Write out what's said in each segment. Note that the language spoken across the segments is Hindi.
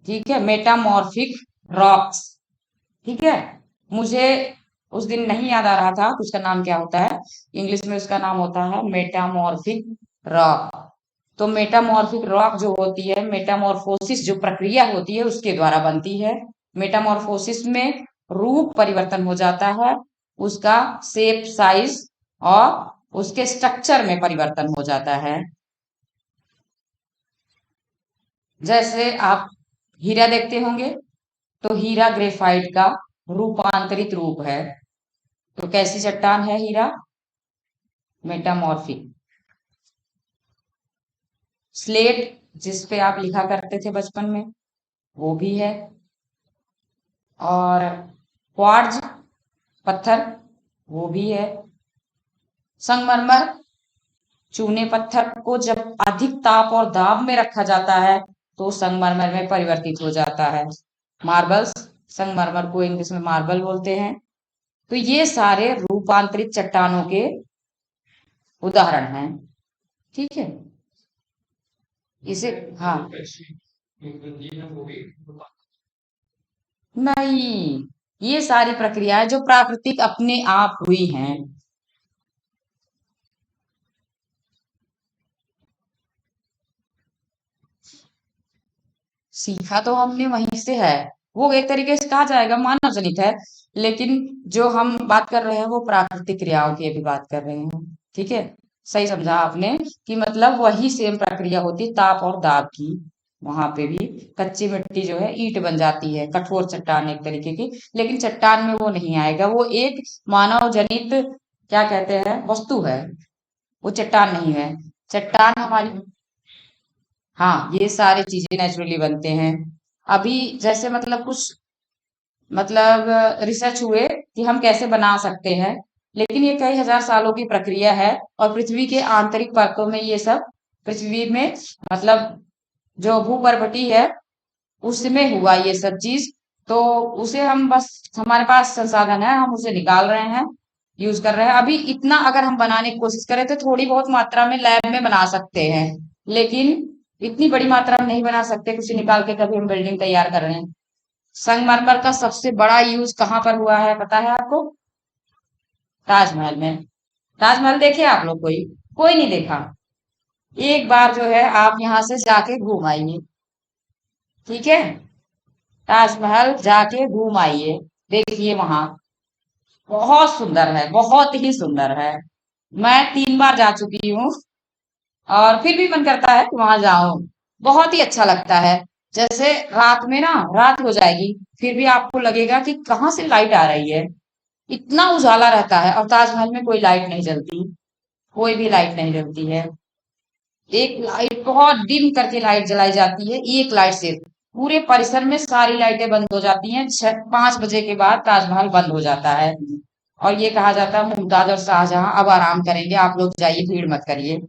ठीक है, मेटामॉर्फिक रॉक्स। ठीक है, मुझे उस दिन नहीं याद आ रहा था कि उसका नाम क्या होता है। इंग्लिश में उसका नाम होता है मेटामॉर्फिक रॉक। तो मेटामॉर्फिक रॉक जो होती है, मेटामॉर्फोसिस जो प्रक्रिया होती है उसके द्वारा बनती है। मेटामॉर्फोसिस में रूप परिवर्तन हो जाता है, उसका शेप, साइज और उसके स्ट्रक्चर में परिवर्तन हो जाता है। जैसे आप हीरा देखते होंगे, तो हीरा ग्रेफाइट का रूपांतरित रूप है। तो कैसी चट्टान है हीरा? मेटामॉर्फिक। स्लेट, जिस पे आप लिखा करते थे बचपन में, वो भी है। और क्वार्ट्ज पत्थर, वो भी है। संगमरमर, चूने पत्थर को जब अधिक ताप और दाब में रखा जाता है तो संगमरमर में परिवर्तित हो जाता है। मार्बल्स, संगमरमर को इंग्लिश में मार्बल बोलते हैं। तो ये सारे रूपांतरित चट्टानों के उदाहरण हैं। ठीक है, इसे, हाँ, नहीं, ये सारी प्रक्रियाएं जो प्राकृतिक अपने आप हुई हैं। सीखा तो हमने वहीं से है। वो एक तरीके से कहा जाएगा मानव जनित है, लेकिन जो हम बात कर रहे हैं वो प्राकृतिक क्रियाओं की अभी बात कर रहे हैं। ठीक है, सही समझा आपने कि मतलब वही सेम प्रक्रिया होती है ताप और दाब की। वहां पे भी कच्ची मिट्टी जो है ईंट बन जाती है, कठोर चट्टान एक तरीके की। लेकिन चट्टान में वो नहीं आएगा, वो एक मानव जनित, क्या कहते हैं, वस्तु है। वो चट्टान नहीं है। चट्टान हमारी, हाँ, ये सारी चीजें नेचुरली बनते हैं। अभी जैसे मतलब कुछ, मतलब रिसर्च हुए कि हम कैसे बना सकते हैं, लेकिन ये कई हजार सालों की प्रक्रिया है। और पृथ्वी के आंतरिक परतों में ये सब, पृथ्वी में, मतलब जो भूपर्वती है उसमें हुआ ये सब चीज। तो उसे हम बस, हमारे पास संसाधन है, हम उसे निकाल रहे हैं, यूज कर रहे हैं। अभी इतना अगर हम बनाने की कोशिश करें तो थोड़ी बहुत मात्रा में लैब में बना सकते हैं, लेकिन इतनी बड़ी मात्रा में नहीं बना सकते कुछ निकाल के कभी हम बिल्डिंग तैयार कर रहे हैं। संगमरमर का सबसे बड़ा यूज कहाँ पर हुआ है पता है आपको? ताजमहल में। ताजमहल देखे आप लोग? कोई कोई नहीं देखा। एक बार जो है आप यहाँ से जाके घूम आइए। ठीक है, ताजमहल जाके घूम आइए, देखिए वहां बहुत सुंदर है, बहुत ही सुंदर है। मैं 3 बार जा चुकी हूँ और फिर भी मन करता है कि वहां जाऊं। बहुत ही अच्छा लगता है। जैसे रात में ना, रात हो जाएगी फिर भी आपको लगेगा कि कहाँ से लाइट आ रही है, इतना उजाला रहता है। और ताजमहल में कोई लाइट नहीं जलती, कोई भी लाइट नहीं जलती है। एक लाइट बहुत डिम करके लाइट जलाई जाती है, एक लाइट से पूरे परिसर में सारी लाइटें बंद हो जाती हैं। 5 बजे के बाद ताजमहल बंद हो जाता है। और ये कहा जाता है मुमताज और शाहजहां अब आराम करेंगे, आप लोग जाइए, भीड़ मत करिए।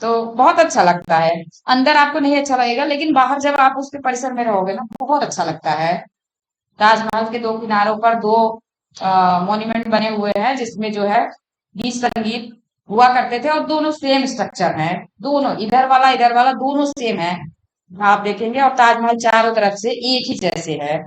तो बहुत अच्छा लगता है। अंदर आपको नहीं अच्छा लगेगा, लेकिन बाहर जब आप उसके परिसर में रहोगे ना, बहुत अच्छा लगता है। ताजमहल के दो किनारों पर दो मॉन्यूमेंट बने हुए हैं, जिसमें जो है गीत संगीत हुआ करते थे, और दोनों सेम स्ट्रक्चर हैं। दोनों, इधर वाला दोनों सेम है, आप देखेंगे। और ताजमहल चारों तरफ से एक ही जैसे है।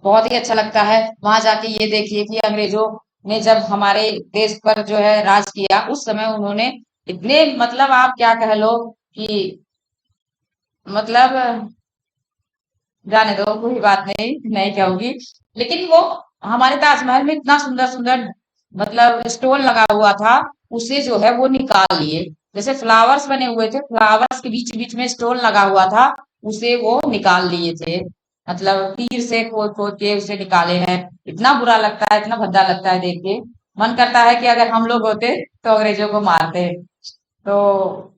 बहुत ही अच्छा लगता है वहां जाके। ये देखिए कि अंग्रेजों ने जब हमारे देश पर जो है राज किया, उस समय उन्होंने इतने, मतलब आप क्या कह लो कि, मतलब जाने दो, कोई बात नहीं, नहीं कहूंगी। लेकिन वो हमारे ताजमहल में इतना सुंदर सुंदर, मतलब स्टोन लगा हुआ था, उसे जो है वो निकाल लिए। जैसे फ्लावर्स बने हुए थे, फ्लावर्स के बीच बीच में स्टोन लगा हुआ था, उसे वो निकाल लिए थे। मतलब तीर से खोद खोद के उसे निकाले हैं। इतना बुरा लगता है, इतना भद्दा लगता है देख के। मन करता है कि अगर हम लोग होते तो अंग्रेजों को मारते। तो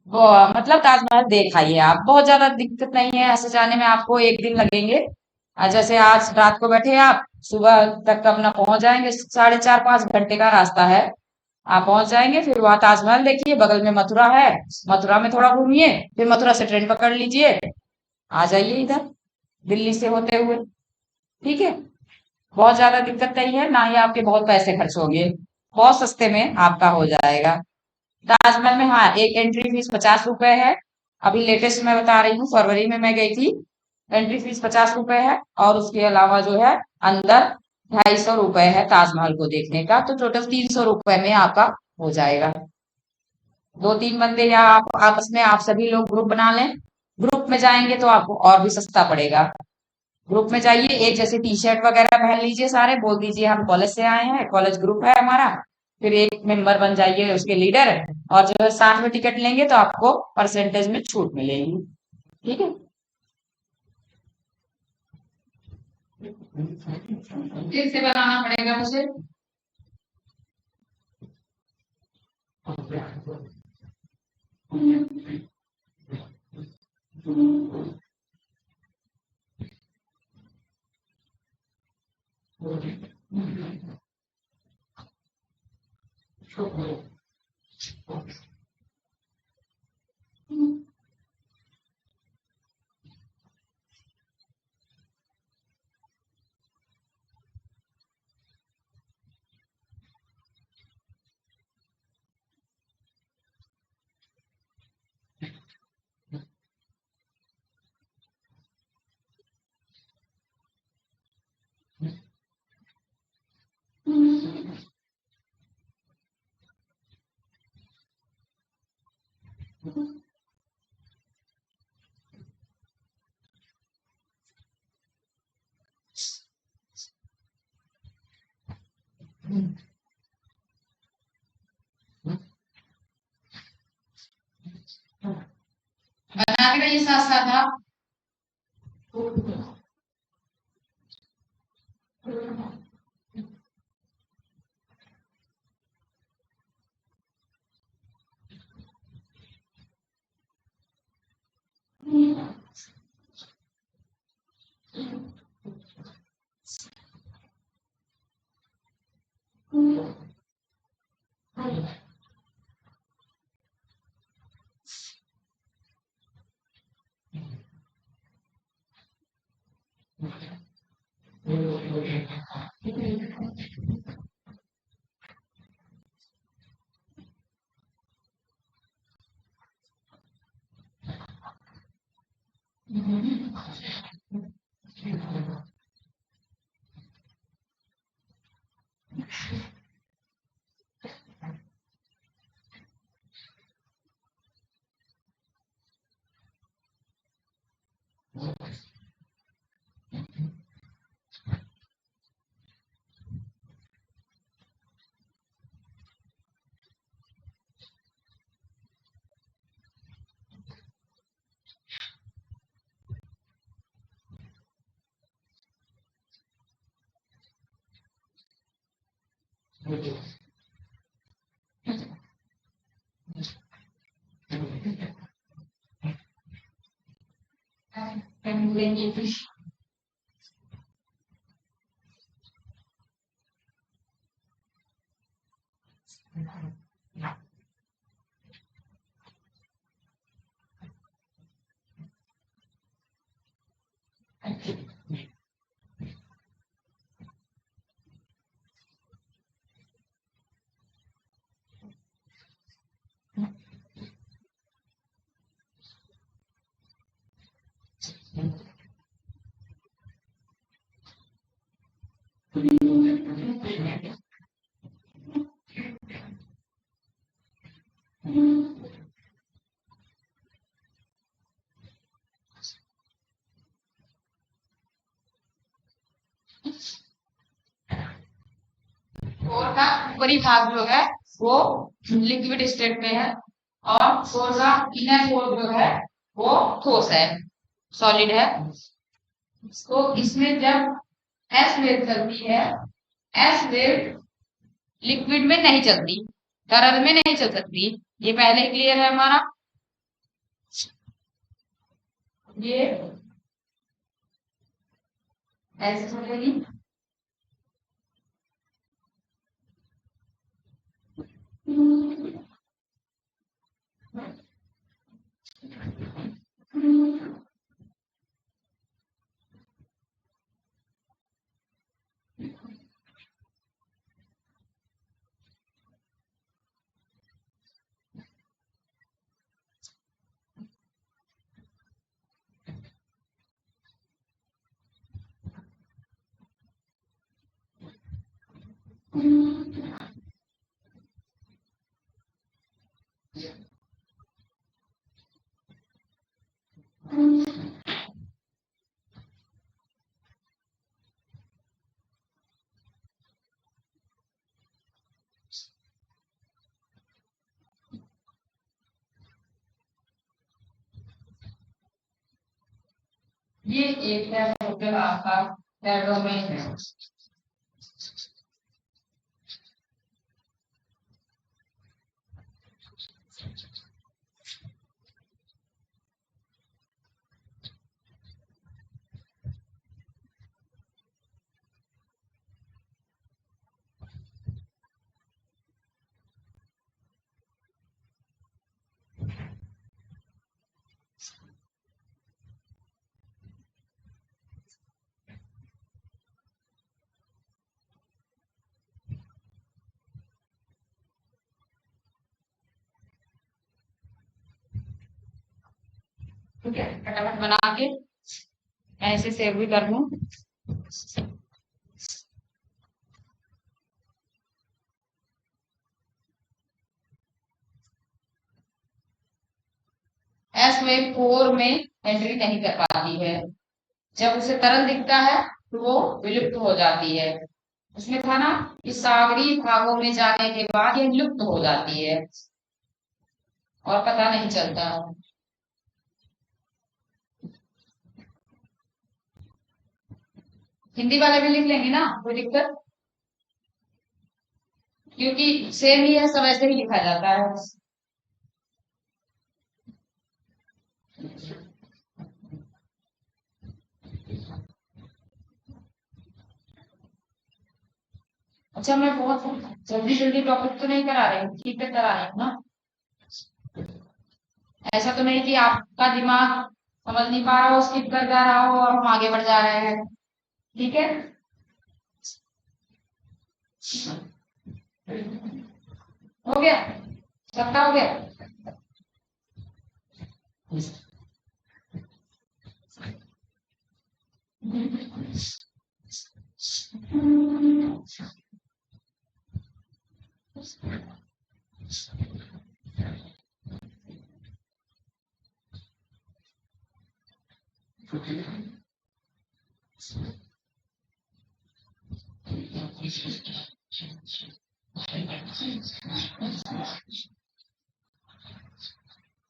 वो, मतलब ताजमहल देख आइए आप, बहुत ज्यादा दिक्कत नहीं है ऐसे जाने में, आपको 1 दिन लगेंगे। जैसे आज रात को बैठे आप, सुबह तक अपना पहुंच जाएंगे, 4.5-5 घंटे का रास्ता है। आप पहुंच जाएंगे, फिर वहां ताजमहल देखिए, बगल में मथुरा है, मथुरा में थोड़ा घूमिए, फिर मथुरा से ट्रेन पकड़ लीजिए, आ जाइए इधर दिल्ली से होते हुए। ठीक है, बहुत ज्यादा दिक्कत नहीं है, ना ही आपके बहुत पैसे खर्च होंगे, बहुत सस्ते में आपका हो जाएगा। ताजमहल में, हाँ, एक एंट्री फीस 50 रुपए है। अभी लेटेस्ट मैं बता रही हूँ, फरवरी में मैं गई थी। एंट्री फीस 50 रुपए है, और उसके अलावा जो है अंदर 250 रुपए है ताजमहल को देखने का, तो टोटल 300 रुपए में आपका हो जाएगा। 2-3 बंदे या आप आपस में आप सभी लोग ग्रुप बना लें, ग्रुप में जाएंगे तो आपको और भी सस्ता पड़ेगा। ग्रुप में जाइए, एक जैसे टी शर्ट वगैरह पहन लीजिए, सारे बोल दीजिए हम कॉलेज से आए हैं, कॉलेज ग्रुप है हमारा, फिर एक मेंबर बन जाइए उसके लीडर, और जो है साथ में टिकट लेंगे तो आपको परसेंटेज में छूट मिलेगी। ठीक है, फिर से बनाना पड़ेगा मुझे। बना के रहिए साथ साथ आप। लेंगे फिश। कोर का ऊपरी भाग जो है वो लिक्विड स्टेट में है, और कोर का इनर कोर जो है वो ठोस है, सॉलिड है। तो इसमें जब एस वेव चलती है, एस वेव लिक्विड में नहीं चलती, तरल में नहीं चल सकती। ये पहले क्लियर है हमारा। ये ऐसे चलेगी, ये एक है टोटल आपका डोमेन है। ठीक है, फटाफट बना के ऐसे सेव भी कर लूं। एस में फोर में एंट्री नहीं कर पाती है। जब उसे तरल दिखता है तो वो विलुप्त हो जाती है। उसमें था ना कि सागरीय भागों में जाने के बाद ये लुप्त हो जाती है और पता नहीं चलता। हिंदी वाले भी लिख लेंगे ना, कोई दिक्कत? क्योंकि सेम ही है, सब ऐसे ही लिखा जाता है। अच्छा, मैं बहुत जल्दी जल्दी टॉपिक तो नहीं करा रही हूँ, ठीक है करा रही हूँ ना। ऐसा तो नहीं कि आपका दिमाग समझ नहीं पा रहा हो, स्किप कर जा रहा हो और हम आगे बढ़ जा रहे हैं। ठीक है, हो गया, सबका हो गया।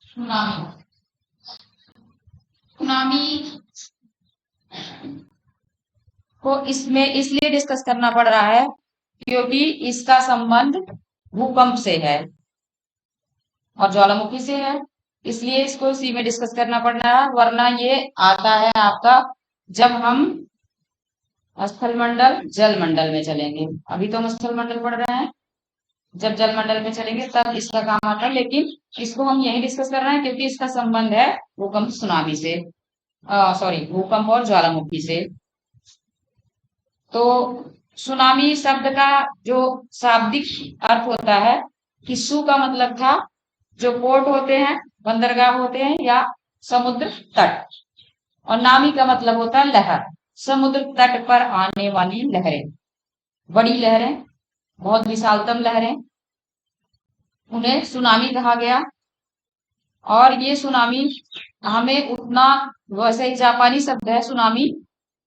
सुनामी। सुनामी को इसमें इसलिए डिस्कस करना पड़ रहा है क्योंकि इसका संबंध भूकंप से है और ज्वालामुखी से है, इसलिए इसको इसी में डिस्कस करना पड़ रहा है। वरना ये आता है आपका जब हम स्थल मंडल जल मंडल में चलेंगे। अभी तो हम स्थल मंडल पढ़ रहे हैं, जब जल मंडल में चलेंगे तब इसका काम आता है। लेकिन इसको हम यही डिस्कस कर रहे हैं क्योंकि इसका संबंध है भूकंप सुनामी से, सॉरी भूकंप और ज्वालामुखी से। तो सुनामी शब्द का जो शाब्दिक अर्थ होता है कि सु का मतलब था जो पोर्ट होते हैं, बंदरगाह होते हैं या समुद्र तट, और नामी का मतलब होता है लहर, समुद्र तट पर आने वाली लहरें, बड़ी लहरें, बहुत विशालतम लहरें, उन्हें सुनामी कहा गया। और ये सुनामी हमें उतना, वैसे ही जापानी शब्द है सुनामी,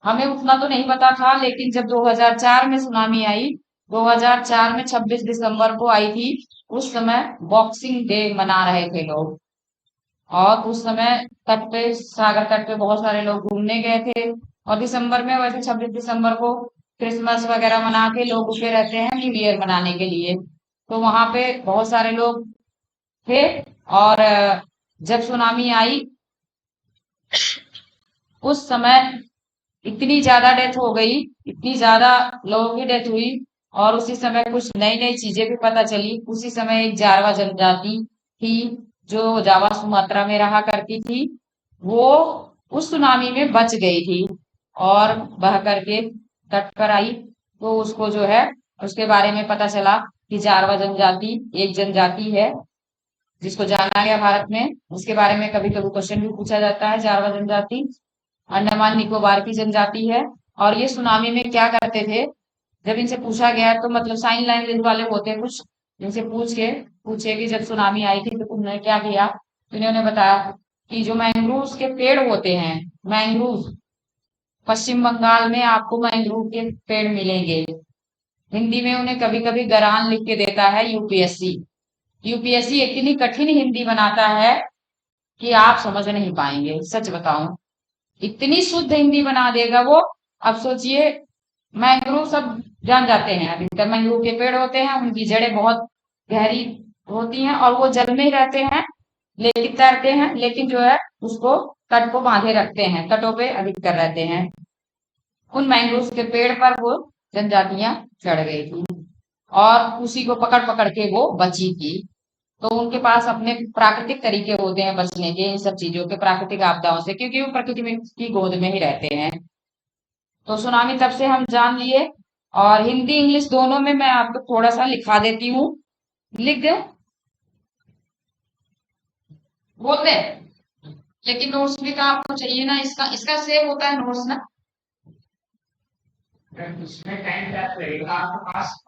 हमें उतना तो नहीं पता था, लेकिन जब 2004 में सुनामी आई, 2004 में 26 दिसंबर को आई थी, उस समय बॉक्सिंग डे मना रहे थे लोग। और उस समय तट पे, सागर तट पे बहुत सारे लोग घूमने गए थे। और दिसंबर में वैसे 26 दिसंबर को क्रिसमस वगैरह मना के लोग रुके रहते हैं न्यू ईयर मनाने के लिए। तो वहां पे बहुत सारे लोग थे। और जब सुनामी आई उस समय इतनी ज्यादा डेथ हो गई, इतनी ज्यादा लोगों की डेथ हुई। और उसी समय कुछ नई नई चीजें भी पता चली। उसी समय एक जारवा जनजाति थी जो जावा सुमात्रा में रहा करती थी, वो उस सुनामी में बच गई थी और बह करके तट पर आई। तो उसको जो है उसके बारे में पता चला कि जारवा जनजाति एक जनजाति है जिसको जाना गया भारत में। उसके बारे में कभी कभी क्वेश्चन भी पूछा जाता है। जारवा जनजाति अंडमान निकोबार की जनजाति है। और ये सुनामी में क्या करते थे, जब इनसे पूछा गया तो मतलब साइन लैंग्वेज वाले होते हैं कुछ, इनसे पूछे कि जब सुनामी आई थी तो तुमने क्या किया, तो इन्होंने बताया कि जो मैंग्रोव के पेड़ होते हैं, मैंग्रोव, पश्चिम बंगाल में आपको मैंग्रोव के पेड़ मिलेंगे। हिंदी में उन्हें कभी कभी गरान लिख के देता है यूपीएससी। यूपीएससी इतनी कठिन हिंदी बनाता है कि आप समझ नहीं पाएंगे, सच बताऊं। इतनी शुद्ध हिंदी बना देगा वो। अब सोचिए, मैंग्रोव सब जान जाते हैं, अधिकतर मैंग्रोव के पेड़ होते हैं, उनकी जड़ें बहुत गहरी होती हैं और वो जल में ही रहते हैं, लेकिन तैरते हैं, लेकिन जो है उसको तट को बांधे रखते हैं, तटों पे अधिकतर रहते हैं। उन मैंग्रोव के पेड़ पर वो जनजातियां चढ़ गई थी और उसी को पकड़ पकड़ के वो बची थी। तो उनके पास अपने प्राकृतिक तरीके होते हैं बचने के इन सब चीजों के, प्राकृतिक आपदाओं से, क्योंकि वो प्रकृति में की गोद में ही रहते हैं। तो सुनामी तब से हम जान लिए। और हिंदी इंग्लिश दोनों में मैं आपको थोड़ा सा लिखा देती हूँ। लिख दे, बोल दे। लेकिन नोट्स भी तो आपको चाहिए ना, इसका इसका सेव होता है नोट्स ना। इसमें टाइम क्या लगेगा आपके पास?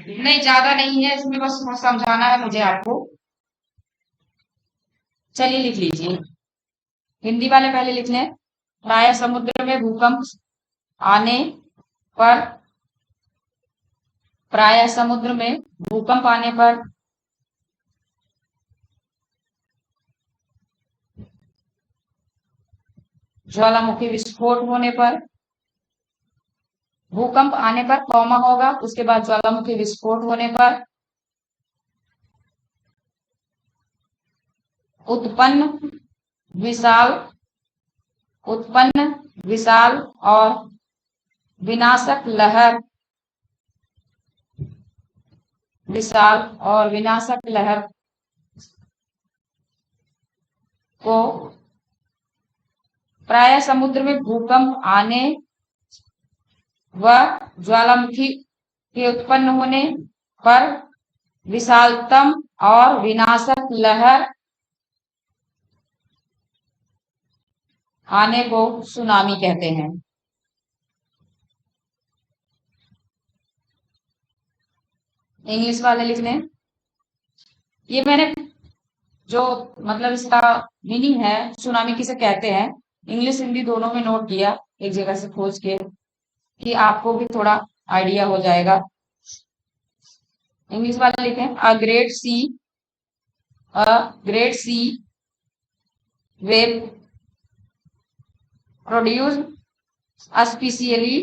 नहीं, ज्यादा नहीं है इसमें, बस समझाना है मुझे आपको। चलिए लिख लीजिए। हिंदी वाले पहले लिख लें। प्राय समुद्र में भूकंप आने पर, प्राय समुद्र में भूकंप आने पर, ज्वालामुखी विस्फोट होने पर, भूकंप आने पर कौमा होगा, उसके बाद ज्वालामुखी विस्फोट होने पर उत्पन्न विशाल, उत्पन्न विशाल और विनाशक लहर, विशाल और विनाशक लहर को, प्राय समुद्र में भूकंप आने व ज्वालामुखी के उत्पन्न होने पर विशालतम और विनाशक लहर आने को सुनामी कहते हैं। इंग्लिश वाले लिख लें। ये मैंने जो मतलब इसका मीनिंग है, सुनामी किसे कहते हैं, इंग्लिश हिंदी दोनों में नोट किया एक जगह से खोज के, कि आपको भी थोड़ा आइडिया हो जाएगा। इंग्लिश वाले लिखें। A great sea wave produced specially,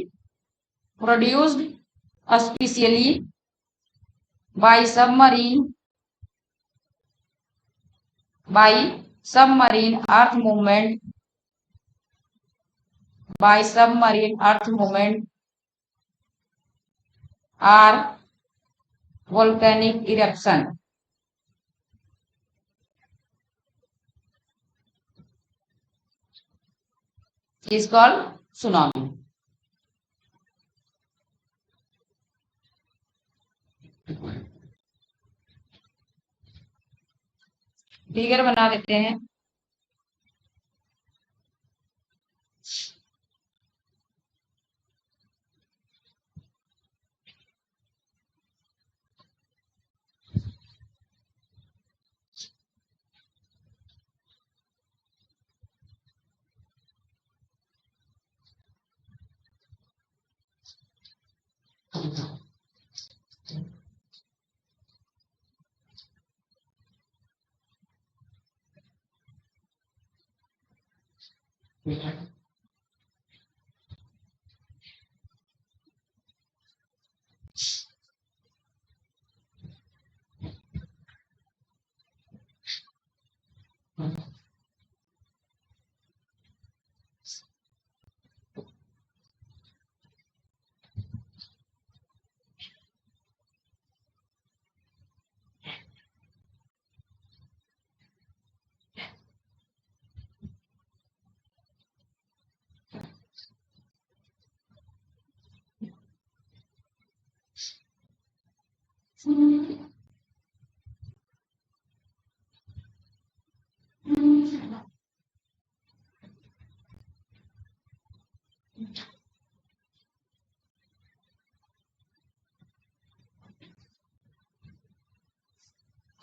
produced specially by submarine, by submarine earth movement, by submarine earth movement or volcanic eruption is called tsunami. Figure बना लेते हैं।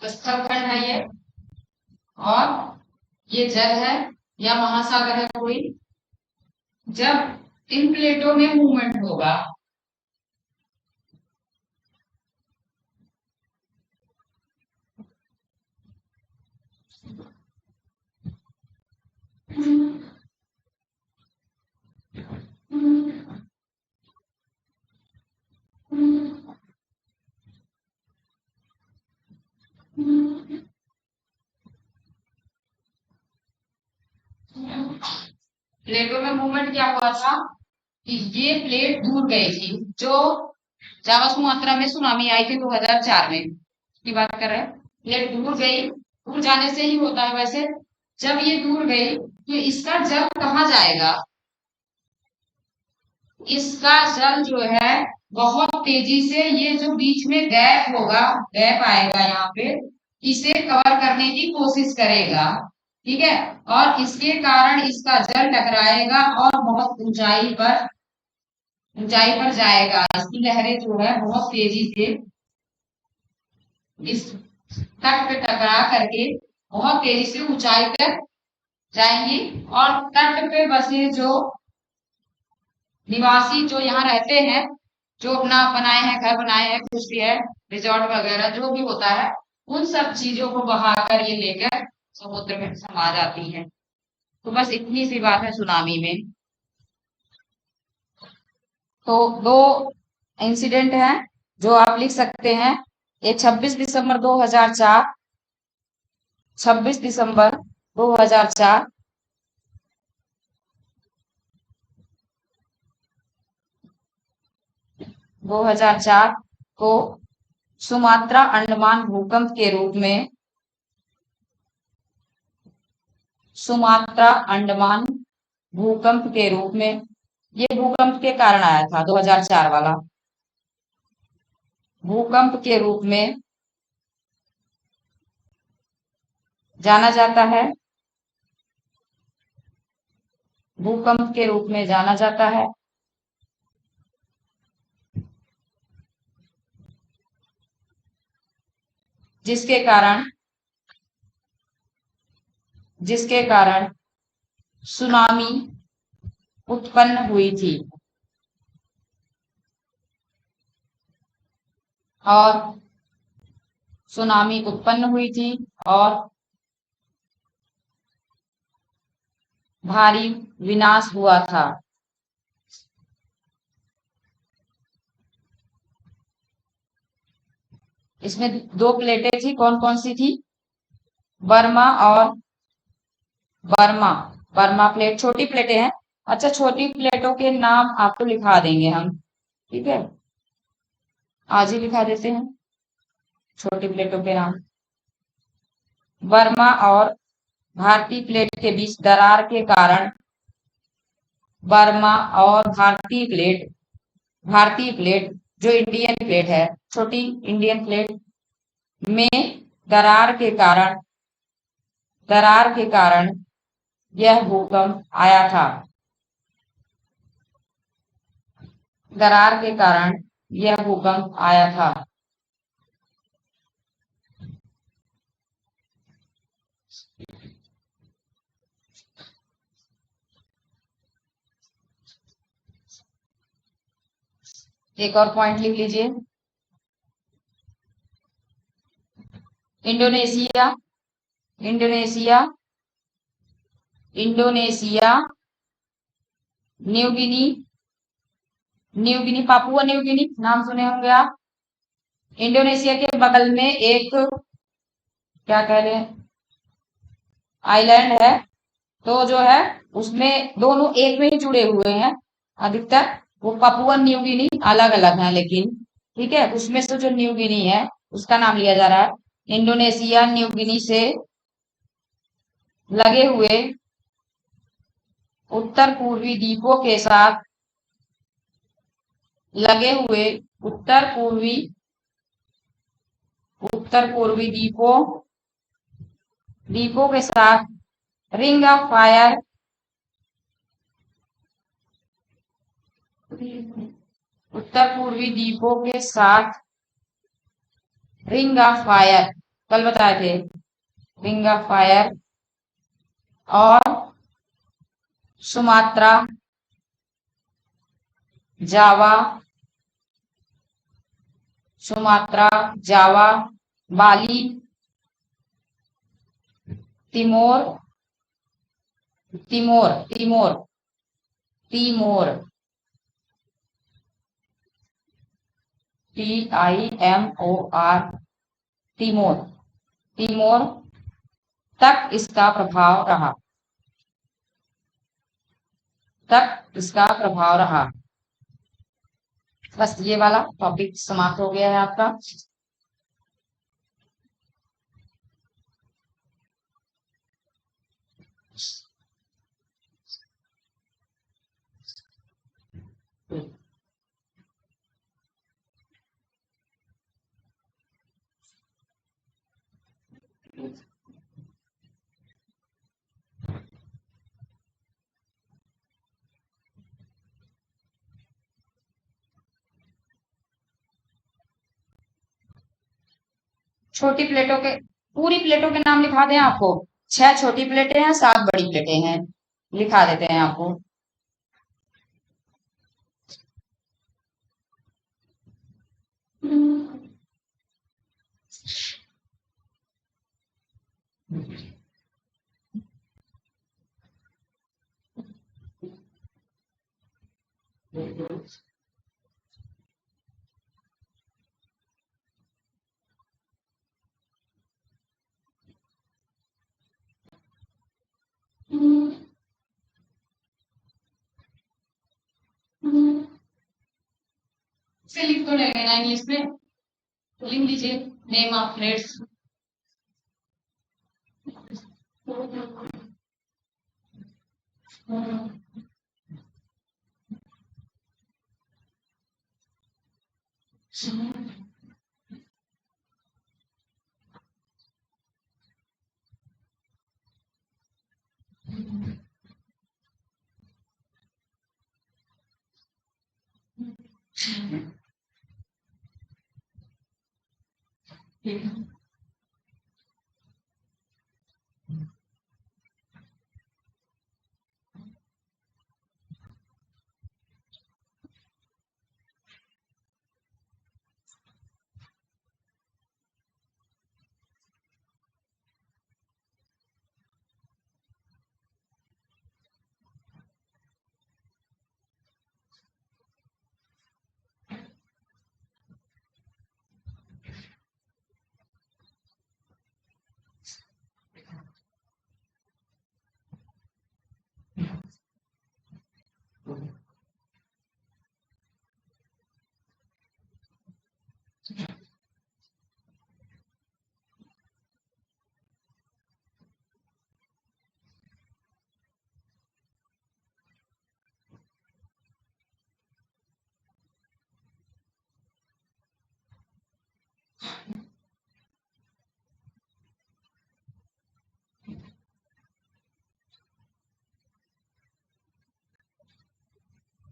स्थलखंड है ये, और ये जल है या महासागर है कोई। जब इन प्लेटों में मूवमेंट होगा, प्लेटों में मूवमेंट क्या हुआ था कि ये प्लेट दूर गई थी, जो जावा सुमात्रा में सुनामी आई थी 2004 में की बात कर रहे हैं। प्लेट दूर गई, दूर जाने से ही होता है वैसे। जब ये दूर गई तो इसका जल कहाँ जाएगा? इसका जल जो है बहुत तेजी से, ये जो बीच में गैप होगा, गैप आएगा यहाँ पे, इसे कवर करने की कोशिश करेगा। ठीक है, और इसके कारण इसका जल टकराएगा और बहुत ऊंचाई पर जाएगा। इसकी लहरें जो है बहुत तेजी से इस तट पे टकरा करके बहुत तेजी से ऊंचाई पर जाएंगी, और तट पे बसे जो निवासी जो यहाँ रहते हैं, जो अपना बनाए हैं, घर बनाए हैं, कुछ भी है, रिजॉर्ट वगैरह जो भी होता है, उन सब चीजों को बहाकर ये लेकर समुद्र में समा जाती है। तो बस इतनी सी बात है सुनामी में। तो दो इंसिडेंट हैं जो आप लिख सकते हैं। एक 26 दिसंबर 2004, 26 दिसंबर 2004, 2004 को सुमात्रा अंडमान भूकंप के रूप में, सुमात्रा अंडमान भूकंप के रूप में, ये भूकंप के कारण आया था 2004 वाला, भूकंप के रूप में जाना जाता है, भूकंप के रूप में जाना जाता है। जिसके कारण, जिसके कारण सुनामी उत्पन्न हुई थी, और सुनामी उत्पन्न हुई थी और भारी विनाश हुआ था। इसमें दो प्लेटें थी, कौन कौन सी थी? बर्मा और बर्मा, बर्मा प्लेट छोटी प्लेटें हैं। अच्छा, छोटी प्लेटों के नाम आपको लिखा देंगे हम, ठीक है, आज ही लिखा देते हैं छोटी प्लेटों के नाम। बर्मा और भारतीय प्लेट के बीच दरार के कारण, बर्मा और भारतीय प्लेट जो इंडियन प्लेट है, छोटी इंडियन प्लेट में दरार के कारण, दरार के कारण यह भूकंप आया था, दरार के कारण यह भूकंप आया था। एक और पॉइंट लिख लीजिए, Indonesia, Indonesia, Indonesia, New Guinea, New Guinea, Papua New Guinea नाम सुने होंगे आप। इंडोनेशिया के बगल में एक, क्या कह रहे हैं, आइलैंड है, तो जो है उसमें दोनों एक में ही जुड़े हुए हैं अधिकतर। वो पापुआ न्यू गिनी अलग अलग है लेकिन, ठीक है, उसमें से जो न्यू गिनी है उसका नाम लिया जा रहा है। इंडोनेशिया न्यू गिनी से लगे हुए उत्तर पूर्वी द्वीपों के साथ, लगे हुए उत्तर पूर्वी, उत्तर पूर्वी द्वीपों, द्वीपों के साथ रिंग ऑफ फायर, उत्तर पूर्वी द्वीपों के साथ रिंग ऑफ फायर, कल बताए थे रिंग ऑफ फायर, और Sumatra, Java, Sumatra, Java, Bali, Timor, Timor, Timor, Timor, TIMOR, Timor, Timor तक इसका प्रभाव रहा। तक इसका प्रभाव रहा। बस ये वाला टॉपिक समाप्त हो गया है आपका। छोटी प्लेटों के, पूरी प्लेटों के नाम लिखा दें आपको? 6 छोटी प्लेटें हैं, 7 बड़ी प्लेटें हैं, लिखा देते हैं आपको। से लिख तो लेना इंग्लिश में, तो लिख लीजिए नेम ऑफ प्लेट्स।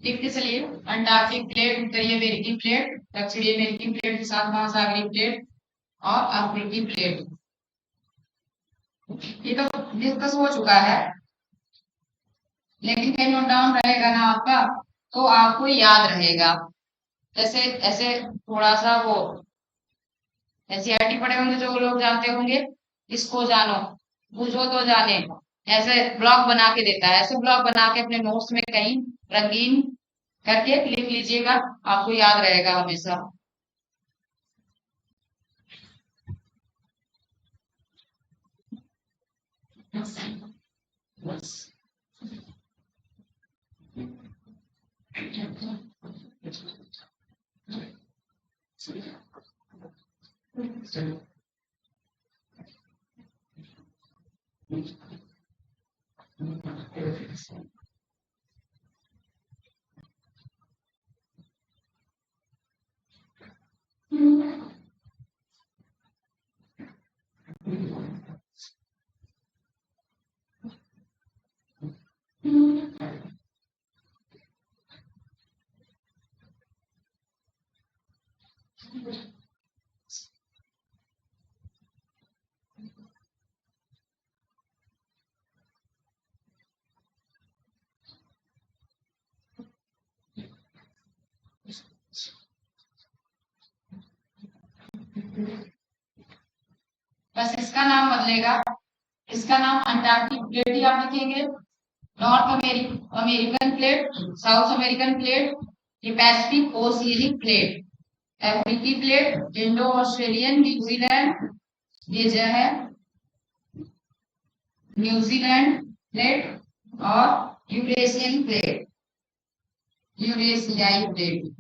लिखते चलिए, अंटार्कटिक प्लेट, उत्तरी अमेरिकी प्लेट, दक्षिणी अमेरिकी प्लेट के साथ महासागरीय प्लेट और अफ्रीकी प्लेट। ये तो डिस्कस हो चुका है, लेकिन कहीं नोट डाउन रहेगा ना आपका, तो आपको याद रहेगा। जैसे ऐसे थोड़ा सा वो एनसीईआरटी पढ़े होंगे जो लोग जानते होंगे, इसको जानो बुझो तो जाने, ऐसे ब्लॉग बना के देता है, ऐसे ब्लॉग बना के अपने नोट्स में कहीं रंगीन करके लिख लीजिएगा, आपको याद रहेगा हमेशा। बस इसका नाम बदलेगा, इसका नाम अंटार्कटिक प्लेट ही आप लिखेंगे, north American plate, south American plate, ये पैसिफिक ओशियनिक प्लेट, अफ्रीकी प्लेट, इंडो ऑस्ट्रेलियन, न्यूजीलैंड, ये जो है न्यूजीलैंड प्लेट और यूरेशियन प्लेट। यूरेशियाई प्लेट।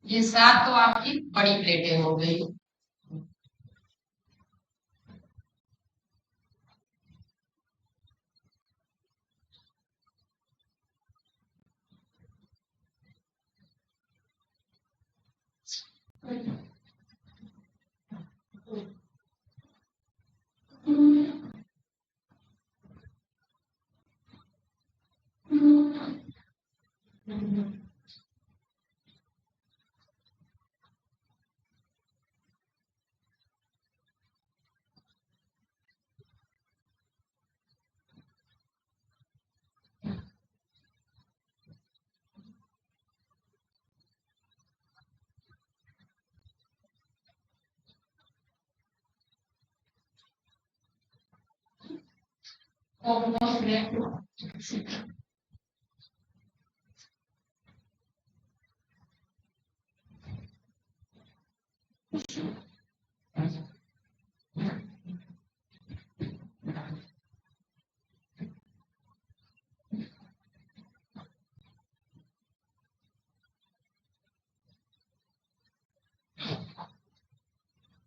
ये सात तो आपकी बड़ी प्लेटें हो गई।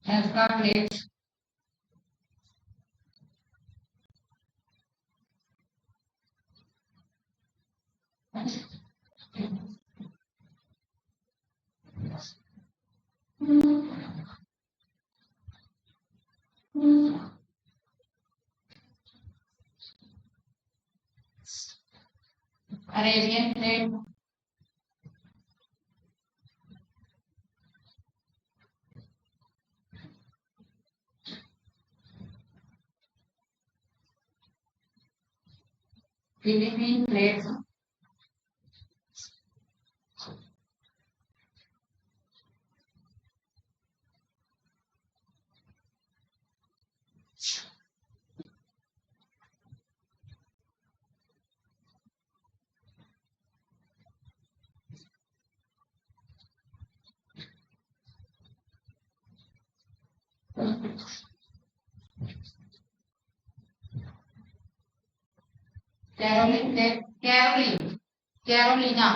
इसका plate. Arabian plate. Philippine plate. Caroline plate. Caroline. Carolina.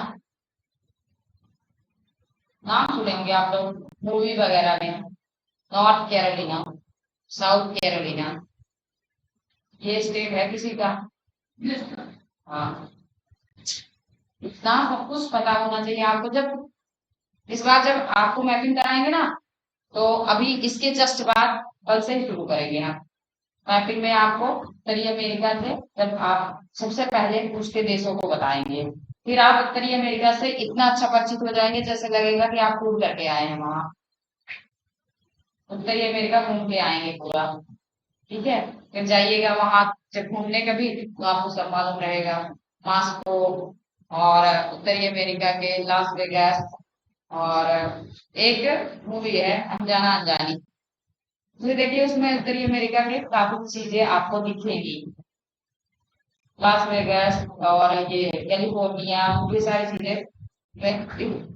नाम सुने होंगे आप लोग मूवी वगैरह में। नॉर्थ कैरोलिना, साउथ कैरोलिना, ये स्टेट है किसी का। हाँ, इतना सब कुछ पता होना चाहिए आपको। जब इस बार जब आपको मैपिंग कराएंगे ना, तो अभी इसके जस्ट बाद कल से ही शुरू करेंगे हम मैपिंग में आपको उत्तरी अमेरिका से। जब आप सबसे पहले उसके देशों को बताएंगे, फिर आप उत्तरी अमेरिका से इतना अच्छा परिचित हो जाएंगे जैसे लगेगा कि आप टूर करके आए हैं वहां। उत्तरी अमेरिका घूम के आएंगे पूरा। ठीक है, फिर जाइएगा वहां जब घूमने का भी तो आपको सब मालूम रहेगा। मास्को और उत्तरी अमेरिका के लास वेगास। और एक मूवी है अनजाना अनजानी, तो देखिए उसमें उत्तरी अमेरिका के काफी चीजें आपको दिखेंगी। लास वेगास और ये कैलिफोर्निया, ये सारी चीजें में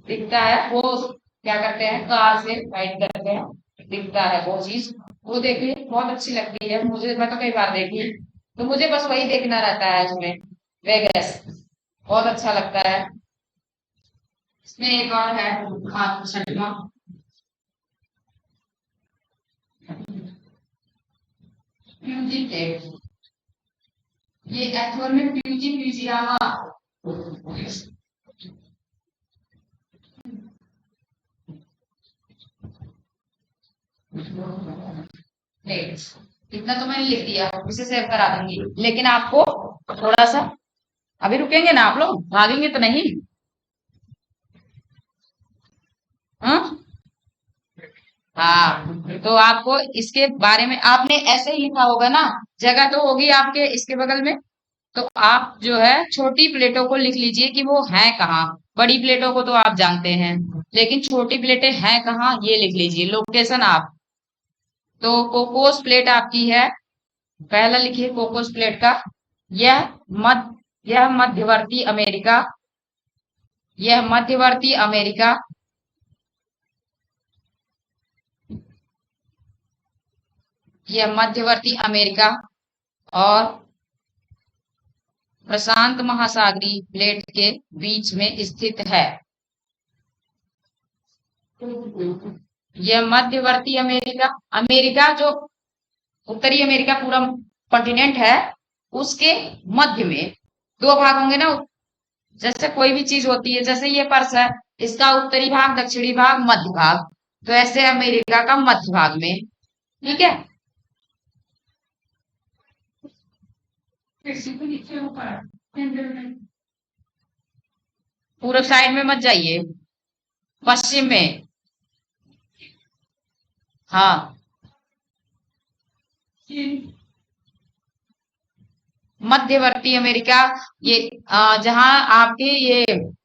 दिखता है। वो क्या करते हैं, कार से राइड करते हैं, दिखता है वो चीज। वो देखिए बहुत अच्छी लगती है मुझे, मैं तो कई बार देखी। तो मुझे बस वही देखना रहता है उसमें, वेगस बहुत अच्छा लगता है। इसमें एक और है, हाँ छठवा, फ्यूजी। ये एक्चुअल में फ्यूजी फ्यूजियामा प्लेट। इतना तो मैंने लिख दिया, इसे सेव करा दूंगी। लेकिन आपको थोड़ा सा, अभी रुकेंगे ना आप लोग, भागेंगे तो नहीं। हाँ हाँ, तो आपको इसके बारे में आपने ऐसे ही लिखा होगा ना, जगह तो होगी आपके इसके बगल में। तो आप जो है छोटी प्लेटों को लिख लीजिए कि वो है कहाँ। बड़ी प्लेटों को तो आप जानते हैं, लेकिन छोटी प्लेटें हैं कहाँ ये लिख लीजिए, लोकेशन आप। तो कोकोस प्लेट आपकी है, पहला लिखिए कोकोस प्लेट का, यह यह मध्यवर्ती अमेरिका, यह मध्यवर्ती अमेरिका, यह मध्यवर्ती अमेरिका और प्रशांत महासागरीय प्लेट के बीच में स्थित है। यह मध्यवर्ती अमेरिका, अमेरिका जो उत्तरी अमेरिका पूरा कॉन्टिनेंट है, उसके मध्य में दो भाग होंगे ना, जैसे कोई भी चीज होती है, जैसे ये पर्स है, इसका उत्तरी भाग, दक्षिणी भाग, मध्य भाग, तो ऐसे अमेरिका का मध्य भाग में, ठीक है। पूर्व साइड में मत जाइए, पश्चिम में, हाँ मध्यवर्ती अमेरिका, ये जहां आपकी ये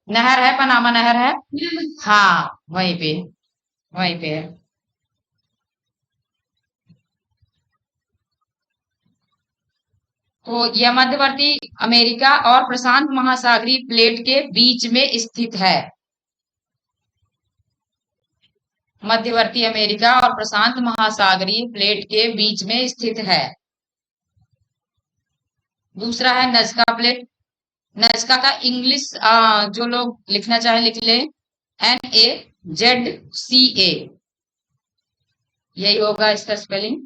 नहर है, पनामा नहर है, हाँ वहीं पे, वहीं पे है। तो यह मध्यवर्ती अमेरिका और प्रशांत महासागरीय प्लेट के बीच में स्थित है। मध्यवर्ती अमेरिका और प्रशांत महासागरीय प्लेट के बीच में स्थित है। दूसरा है नजका प्लेट। नजका का इंग्लिश जो लोग लिखना चाहे लिख ले, NAZCA, यही होगा इसका स्पेलिंग।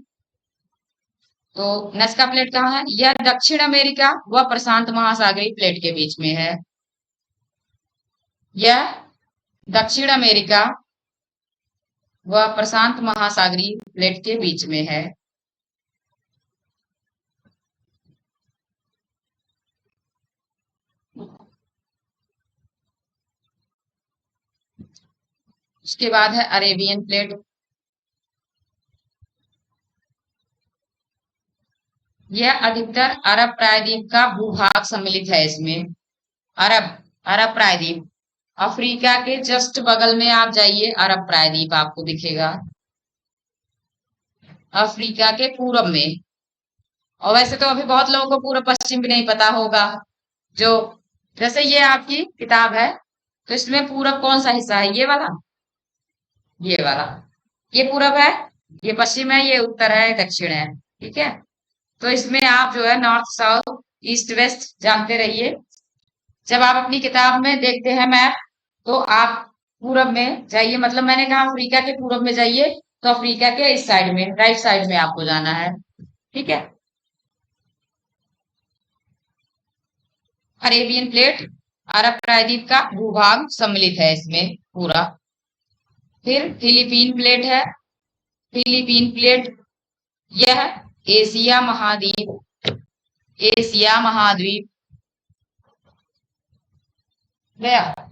तो नजका प्लेट कहाँ है? यह दक्षिण अमेरिका व प्रशांत महासागरीय प्लेट के बीच में है। यह दक्षिण अमेरिका व प्रशांत महासागरीय प्लेट के बीच में है। उसके बाद है अरेबियन प्लेट। यह अधिकतर अरब प्रायद्वीप का भूभाग सम्मिलित है इसमें। अरब अरब प्रायद्वीप, अफ्रीका के जस्ट बगल में आप जाइए, अरब प्रायद्वीप आपको दिखेगा, अफ्रीका के पूरब में। और वैसे तो अभी बहुत लोगों को पूर्व पश्चिम भी नहीं पता होगा। जो जैसे ये आपकी किताब है, तो इसमें पूरब कौन सा हिस्सा है? ये वाला, ये वाला, ये पूरब है, ये पश्चिम है, ये उत्तर है, दक्षिण है, ठीक है। तो इसमें आप जो है नॉर्थ साउथ ईस्ट वेस्ट जानते रहिए। जब आप अपनी किताब में देखते हैं मैप, तो आप पूरब में जाइए, मतलब मैंने कहा अफ्रीका के पूरब में जाइए, तो अफ्रीका के इस साइड में, राइट साइड में आपको जाना है, ठीक है। अरेबियन प्लेट अरब प्रायद्वीप का भूभाग सम्मिलित है इसमें पूरा। फिर फिलीपीन प्लेट है। फिलीपीन प्लेट, यह एशिया महाद्वीप, एशिया महाद्वीप गया,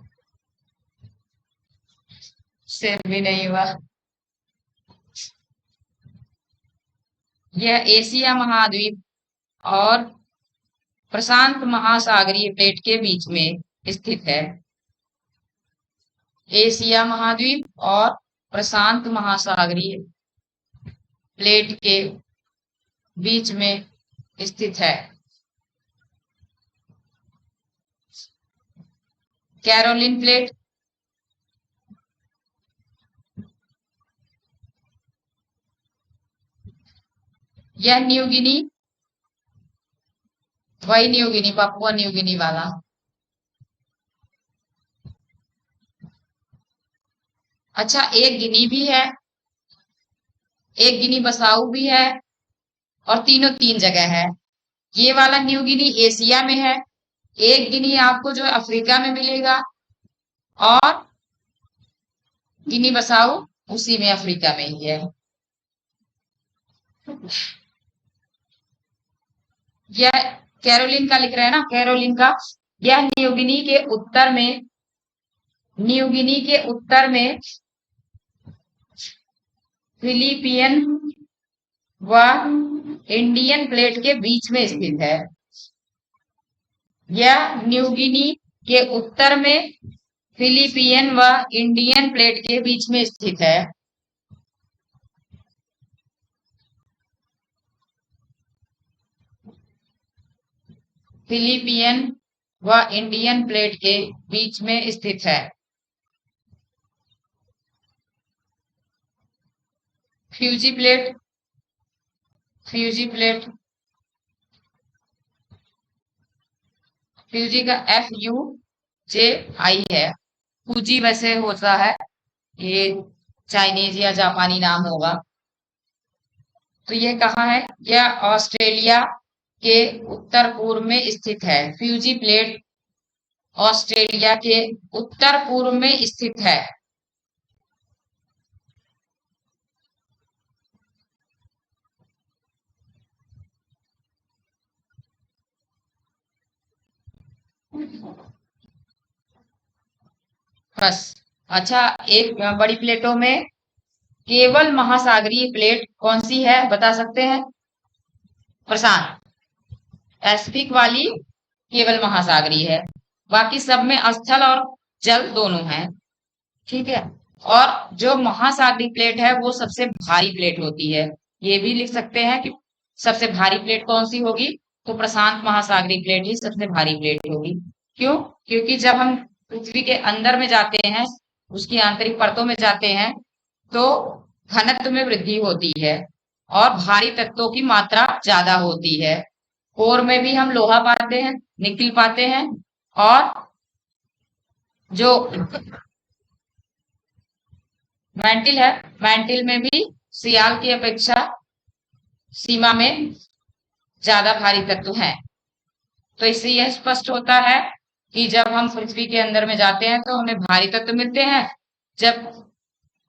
से भी नहीं हुआ। यह एशिया महाद्वीप और प्रशांत महासागरीय प्लेट के बीच में स्थित है। एशिया महाद्वीप और प्रशांत महासागरीय प्लेट के बीच में स्थित है। कैरोलिन प्लेट, यह न्यू गिनी, वही New Guinea, Papua New Guinea वाला। अच्छा, एक गिनी भी है, एक गिनी बसाऊ भी है, और तीनों तीन जगह है। ये वाला न्यू गिनी एशिया में है, एक गिनी आपको जो अफ्रीका में मिलेगा, और गिनी बसाऊ उसी में अफ्रीका में ही है। यह कैरोलिन का लिख रहे हैं ना, कैरोलिन का, यह न्यू गिनी के उत्तर में, न्यू गिनी के उत्तर में फिलिपियन व इंडियन प्लेट के बीच में स्थित है। यह न्यू गिनी के उत्तर में फिलिपियन व इंडियन प्लेट के बीच में स्थित है। फिलिपियन व इंडियन प्लेट के बीच में स्थित है। Fuji plate, Fuji plate, Fuji का FUJI है। फूजी वैसे होता है, ये चाइनीज या जापानी नाम होगा। तो ये कहाँ है? यह ऑस्ट्रेलिया के उत्तर पूर्व में स्थित है। फ्यूजी प्लेट ऑस्ट्रेलिया के उत्तर पूर्व में स्थित है। बस। अच्छा, एक बड़ी प्लेटों में केवल महासागरीय प्लेट कौन सी है, बता सकते हैं? प्रशांत। पैसिफिक वाली केवल महासागरीय है, बाकी सब में स्थल और जल दोनों हैं। ठीक है। और जो महासागरीय प्लेट है वो सबसे भारी प्लेट होती है। ये भी लिख सकते हैं कि सबसे भारी प्लेट कौन सी होगी, तो प्रशांत महासागरीय प्लेट ही सबसे भारी प्लेट होगी। क्यों? क्योंकि जब हम पृथ्वी के अंदर में जाते हैं, उसकी आंतरिक परतों में जाते हैं, तो घनत्व में वृद्धि होती है और भारी तत्वों की मात्रा ज्यादा होती है। कोर में भी हम लोहा पाते हैं, निकल पाते हैं, और जो मैंटिल है, मैंटिल में भी सियाल की अपेक्षा सीमा में ज्यादा भारी तत्व हैं। तो इससे यह स्पष्ट होता है कि जब हम पृथ्वी के अंदर में जाते हैं तो हमें भारी तत्व मिलते हैं। जब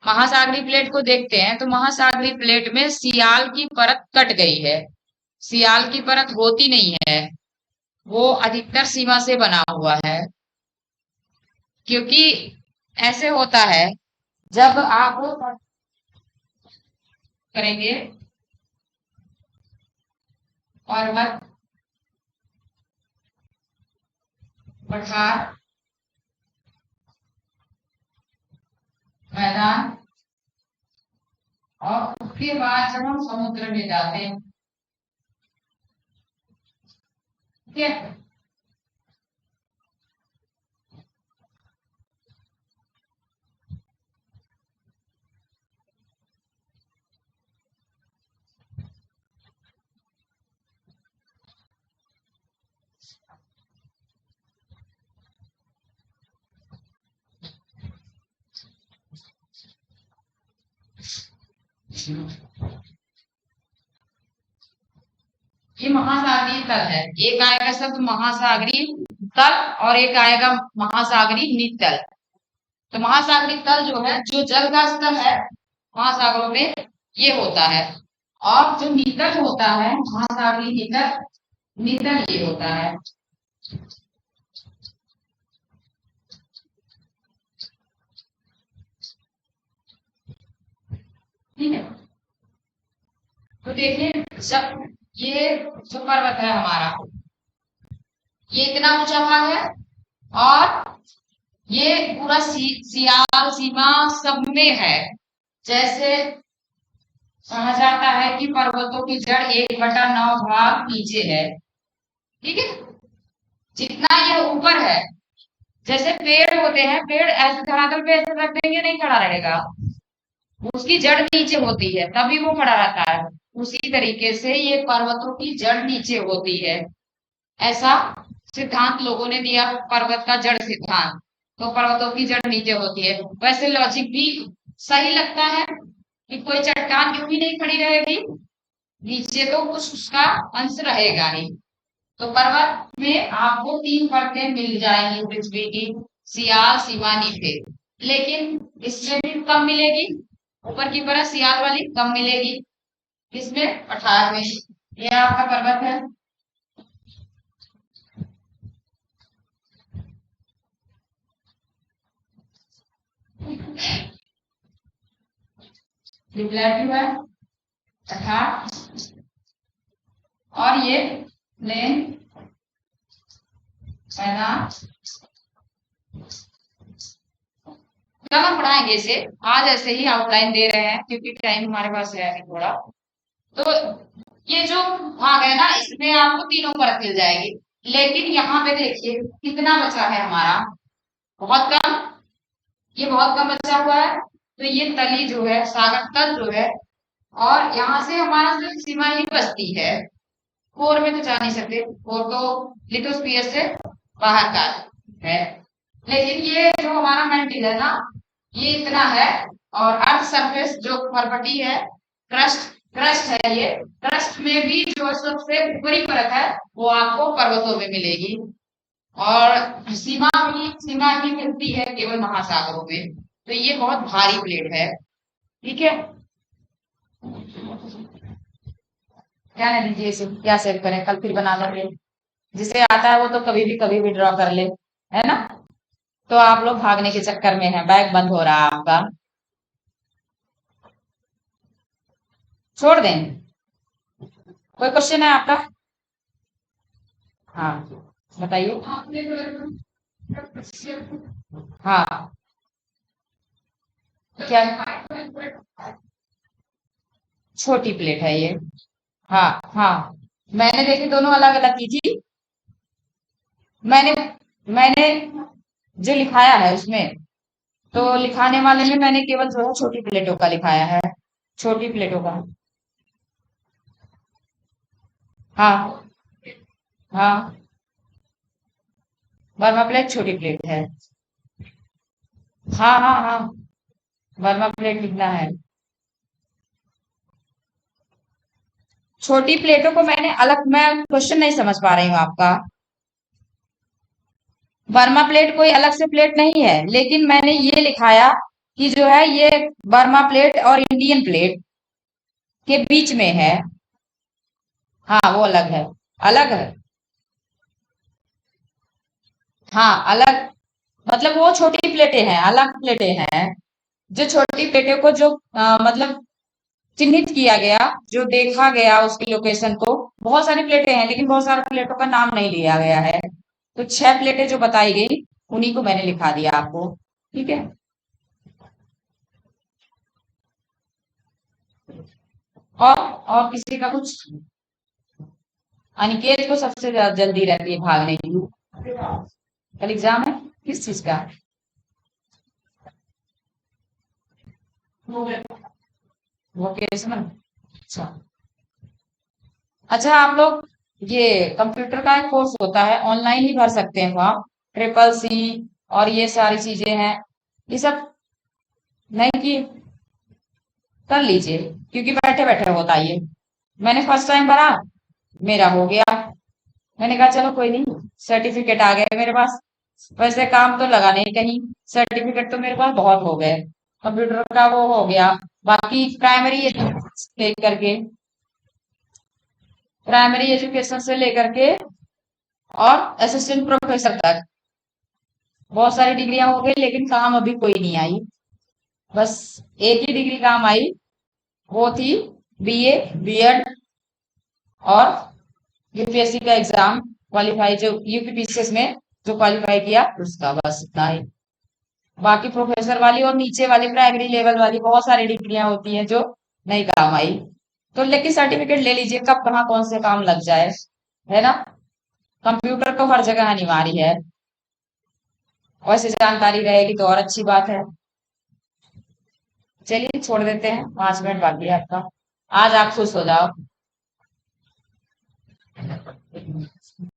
महासागरीय प्लेट को देखते हैं तो महासागरीय प्लेट में सियाल की परत कट गई है। सियाल की परत होती नहीं है, वो अधिकतर सीमा से बना हुआ है। क्योंकि ऐसे होता है, जब आप करेंगे पर्वत, पठार, मैदान, और उसके बाद जब हम समुद्र में जाते हैं, ठीक है, ये महासागरीय तल है। एक आएगा शब्द महासागरीय तल और एक आएगा महासागरीय नितल। तो महासागरीय तल जो है, जो जल का स्तर है महासागरों में, ये होता है। और जो नितल होता है, महासागरीय नितल, नितल ये होता है। ठीक है। तो देखिए, जब ये जो पर्वत है हमारा, ये इतना ऊंचा भाग है, और ये पूरा सियाल सीमा सब में है। जैसे कहा जाता है कि पर्वतों की जड़ 1/9 भाग नीचे है। ठीक है। जितना ये ऊपर है, जैसे पेड़ होते हैं, पेड़ ऐसे धरातल पे ऐसे रख देंगे नहीं खड़ा रहेगा, उसकी जड़ नीचे होती है तभी वो खड़ा रहता है। उसी तरीके से ये पर्वतों की जड़ नीचे होती है। ऐसा सिद्धांत लोगों ने दिया, पर्वत का जड़ सिद्धांत। तो पर्वतों की जड़ नीचे होती है। वैसे लॉजिक भी सही लगता है कि कोई चट्टान क्यों भी नहीं खड़ी रहेगी, नीचे तो कुछ उसका अंश रहेगा ही। तो पर्वत में आपको 3 परतें मिल जाएंगी पृथ्वी की, सियाल, सीमा, नीचे। लेकिन इसमें भी कम मिलेगी, ऊपर की परत सियाल वाली कम मिलेगी। इसमें पठार में। यह आपका पर्वत है। रिफ्लेक्टिव है, पठार, और ये प्लेन, मैदान। कल हम पढ़ाएंगे इसे, आज ऐसे ही आउटलाइन दे रहे हैं क्योंकि टाइम हमारे पास है अभी थोड़ा। तो ये जो भाग है ना, इसमें आपको तीनों परत मिल जाएगी। लेकिन यहाँ पे देखिए कितना बचा है हमारा, बहुत कम। ये बहुत कम बचा हुआ है। तो ये तली जो है, सागर तल जो है, और यहाँ से हमारा जो सीमा ही बचती है, कोर में तो जा नहीं सकते, कोर तो लिथोस्फीयर से बाहर का है। लेकिन ये जो हमारा मेंटिल है ना, ये इतना है। और अर्थ सरफेस जो पर्पटी है, क्रस्ट क्रस्ट है ये, क्रस्ट में भी जो सबसे ऊपरी परत है वो आपको पर्वतों में मिलेगी। और सीमा भी मिलती है केवल महासागरों में। तो ये बहुत भारी प्लेट है। ठीक है, ध्यान दीजिए इसे, क्या सेव करें, कल फिर बना लेंगे। जिसे आता है वो तो कभी भी ड्रॉ कर ले, है ना। तो आप लोग भागने के चक्कर में हैं, बैग बंद हो रहा है आपका, छोड़ दें। कोई क्वेश्चन है आपका? हाँ, बताइए। हाँ, क्या? छोटी प्लेट है ये। हाँ हाँ, मैंने देखी दोनों अलग अलग की थी। मैंने मैंने जो लिखाया है उसमें, तो लिखाने वाले में मैंने केवल जो है छोटी प्लेटों का लिखाया है, छोटी प्लेटों का। हाँ हाँ, बर्मा प्लेट छोटी प्लेट है। हाँ हाँ हाँ, बर्मा प्लेट लिखना है। छोटी प्लेटों को मैंने अलग, मैं क्वेश्चन नहीं समझ पा रही हूँ आपका। बर्मा प्लेट कोई अलग से प्लेट नहीं है, लेकिन मैंने ये लिखाया कि जो है ये बर्मा प्लेट और इंडियन प्लेट के बीच में है। हाँ, वो अलग है, अलग है। हाँ, अलग, मतलब वो छोटी प्लेटें हैं, अलग प्लेटें हैं। जो छोटी प्लेटों को जो मतलब चिन्हित किया गया, जो देखा गया उसकी लोकेशन को, बहुत सारी प्लेटें हैं लेकिन बहुत सारी प्लेटों का नाम नहीं लिया गया है। तो 6 प्लेटें जो बताई गई, उन्हीं को मैंने लिखा दिया आपको। ठीक है। और किसी का कुछ? अनिकेत को सबसे ज्यादा जल्दी रहती है भागने की। कल एग्जाम है, किस चीज का? वोकेशनल। अच्छा। अच्छा, आप लोग ये कंप्यूटर का एक कोर्स होता है, ऑनलाइन ही भर सकते हैं वहाँ, ट्रिपल सी और ये सारी चीजें हैं, ये सब नहीं की? कर लीजिए, क्योंकि बैठे बैठे होता है ये। मैंने फर्स्ट टाइम भरा, मेरा हो गया। मैंने कहा चलो कोई नहीं, सर्टिफिकेट आ गए मेरे पास। वैसे काम तो लगा नहीं कहीं, सर्टिफिकेट तो मेरे पास बहुत हो गए। कंप्यूटर का वो हो गया, बाकी लेकर के प्राइमरी एजुकेशन से लेकर के और असिस्टेंट प्रोफेसर तक बहुत सारी डिग्रियां हो गई, लेकिन काम अभी कोई नहीं आई। बस एक ही डिग्री काम आई, वो थी बीए, बीएड और यूपीएससी का एग्जाम क्वालिफाई, जो यूपीपीसीएस में जो क्वालिफाई किया उसका, बस इतना ही। बाकी प्रोफेसर वाली और नीचे वाली प्राइमरी लेवल वाली बहुत सारी डिग्रियां होती हैं जो नहीं काम आई। तो लेकिन सर्टिफिकेट ले लीजिए, कब कहाँ कौन से काम लग जाए, है ना। कंप्यूटर तो हर जगह अनिवार्य है। वैसे जानकारी रहेगी तो और अच्छी बात है। चलिए छोड़ देते हैं, 5 मिनट बाकी है आपका। आज आप खुश हो जाओ।